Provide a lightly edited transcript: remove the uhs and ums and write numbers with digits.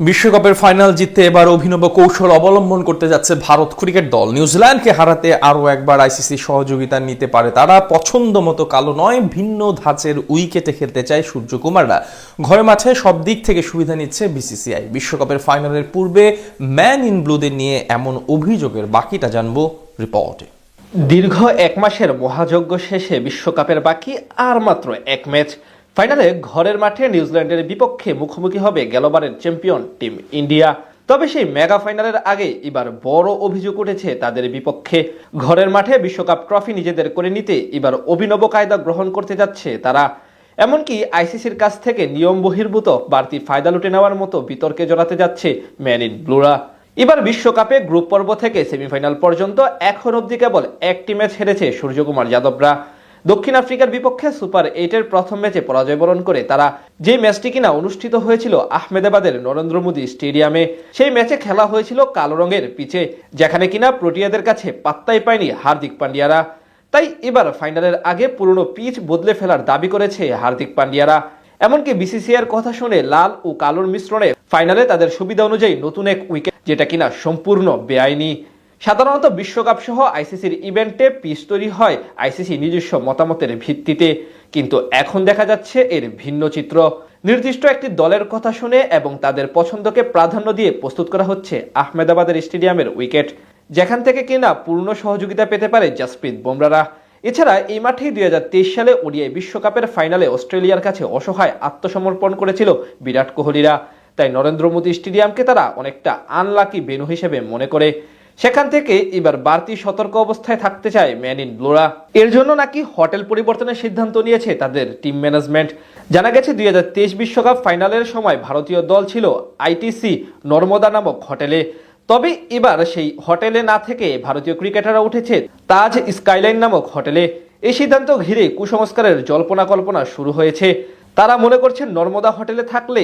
বিশ্বকাপের ফাইনাল জিততে এবার অভিনব কৌশল অবলম্বন করতে যাচ্ছে ভারত ক্রিকেট দল। নিউজিল্যান্ডকে হারাতে আরও একবার আইসিসি সহযোগিতা নিতে পারে তারা। পছন্দ মতো কালো নয়, ভিন্ন ধাঁচের উইকেটে খেলতে চায় সূর্যকুমাররা। ঘরে মাঠে সব দিক থেকে সুবিধা নিচ্ছে বিসিসিআই। বিশ্বকাপের ফাইনালের পূর্বে ম্যান ইন ব্লুদের নিয়ে এমন অভিযোগের বাকিটা জানবো রিপোর্টে। দীর্ঘ এক মাসের মহাযজ্ঞ শেষে বিশ্বকাপের বাকি আর মাত্র এক ম্যাচ। ফাইনালে ঘরের মাঠে নিউজিল্যান্ডের বিপক্ষে মুখোমুখি হবে গেলবারের চ্যাম্পিয়ন টিম ইন্ডিয়া। তবে সেই মেগা ফাইনালের আগে এবার বড় অভিযোগ উঠেছে তাদের বিপক্ষে। ঘরের মাঠে বিশ্বকাপ ট্রফি নিজেদের করে নিতে এবার অভিনব কায়দা গ্রহণ করতে যাচ্ছে তারা। এমনকি আইসিসির কাছ থেকে নিয়ম বহির্ভূত বাড়তি ফায়দা লুটে নেওয়ার মতো বিতর্কে জড়াতে যাচ্ছে ম্যান ইন ব্লুরা। এবার বিশ্বকাপে গ্রুপ পর্ব থেকে সেমিফাইনাল পর্যন্ত এখন অবধি কেবল একটি ম্যাচ হেরেছে সূর্যকুমার যাদবরা। দক্ষিণ আফ্রিকার বিপক্ষে সুপার 8-এর প্রথম ম্যাচে পরাজয় বরণ করে তারা, যে ম্যাচটি কিনা অনুষ্ঠিত হয়েছিল আহমেদাবাদের নরেন্দ্র মোদী স্টেডিয়ামে। সেই ম্যাচে খেলা হয়েছিল কালো রঙের পিচে, যেখানে কিনা প্রোটিয়াদের কাছে পাত্তাই পায়নি হার্দিক পান্ডিয়ারা। তাই এবার ফাইনালের আগে পুরনো পিচ বদলে ফেলার দাবি করেছে হার্দিক পান্ডিয়ারা। এমনকি বিসিসিআইয়ের কথা শুনে লাল ও কালোর মিশ্রণে ফাইনালে তাদের সুবিধা অনুযায়ী নতুন এক উইকেট, যেটা কিনা সম্পূর্ণ বেআইনি। সাধারণত বিশ্বকাপ সহ আইসিসির ইভেন্টে পিচ তৈরি হয় আইসিসি নিজস্ব মতামতের ভিত্তিতে, কিন্তু এখন দেখা যাচ্ছে এর ভিন্ন চিত্র। নির্দিষ্ট একটি দলের কথা শুনে এবং তাদের পছন্দকে প্রাধান্য দিয়ে প্রস্তুত করা হচ্ছে আহমেদাবাদের স্টেডিয়ামের উইকেট, যেখান থেকে কিনা পূর্ণ সহযোগিতা পেতে পারে জাসপ্রীত বুমরারা। এছাড়া এই মাঠেই 2023 সালে ওডিআই বিশ্বকাপের ফাইনালে অস্ট্রেলিয়ার কাছে অসহায় আত্মসমর্পণ করেছিল বিরাট কোহলিরা। তাই নরেন্দ্র মোদী স্টেডিয়ামকে তারা অনেকটা আনলাকি ভেন্যু হিসেবে মনে করে। সেখান থেকে এবার বাড়তি সতর্ক অবস্থায় থাকতে চায় ম্যান ইন ব্লুরা। এর জন্য নাকি হোটেল পরিবর্তনের সিদ্ধান্ত নিয়েছে তাদের টিম ম্যানেজমেন্ট। জানা গেছে 2023 বিশ্বকাপ ফাইনালের সময় ভারতীয় দল ছিল আইটিসি নর্মদা নামক হোটেলে। তবে এবার সেই হোটেলে না থেকে ভারতীয় ক্রিকেটাররা উঠেছে তাজ স্কাইলাইন নামক হোটেলে। এই সিদ্ধান্ত ঘিরে কুসংস্কারের জল্পনা কল্পনা শুরু হয়েছে। তারা মনে করছেন নর্মদা হোটেলে থাকলে